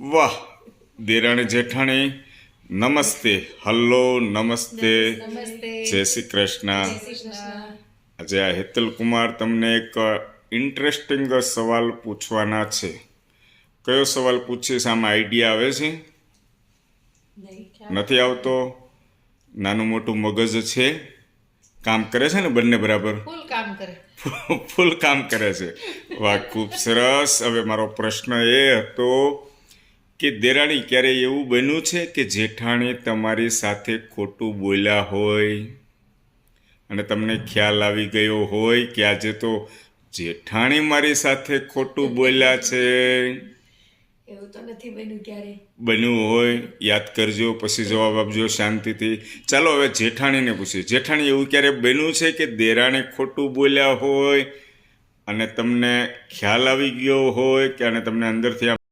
વાહ, દેરાણી જેઠાણી નમસ્તે. હલો, નમસ્તે. નમસ્તે. જય શ્રી કૃષ્ણ. જય શ્રી કૃષ્ણ. આજે આ હેતલ કુમાર તમને એક ઇન્ટરેસ્ટિંગ સવાલ પૂછવાના છે. કયો સવાલ પૂછીશ? આમાં આઈડિયા આવે છે? નથી આવતો? નાનું મોટું મગજ છે, કામ કરે છે ને બંને બરાબર? ફૂલ કામ કરે. ફૂલ કામ કરે છે. વાહ, ખૂબ સરસ. હવે મારો પ્રશ્ન એ હતો કે દેરાણી, ક્યારે એવું બન્યું છે કે જેઠાણી તમારી સાથે ખોટું બોલ્યા હોય અને તમને ખ્યાલ આવી ગયો હોય કે આજે તો જેઠાણી મારી સાથે ખોટું બોલ્યા છે? એવું તો નથી બન્યું ક્યારે. બન્યું હોય યાદ કરજો, પછી જવાબ આપજો શાંતિથી. ચાલો હવે જેઠાણીને પૂછીએ. જેઠાણી, એવું ક્યારે બન્યું છે કે દેરાણી ખોટું બોલ્યા હોય અને તમને ખ્યાલ આવી ગયો હોય કે અને તમને અંદરથી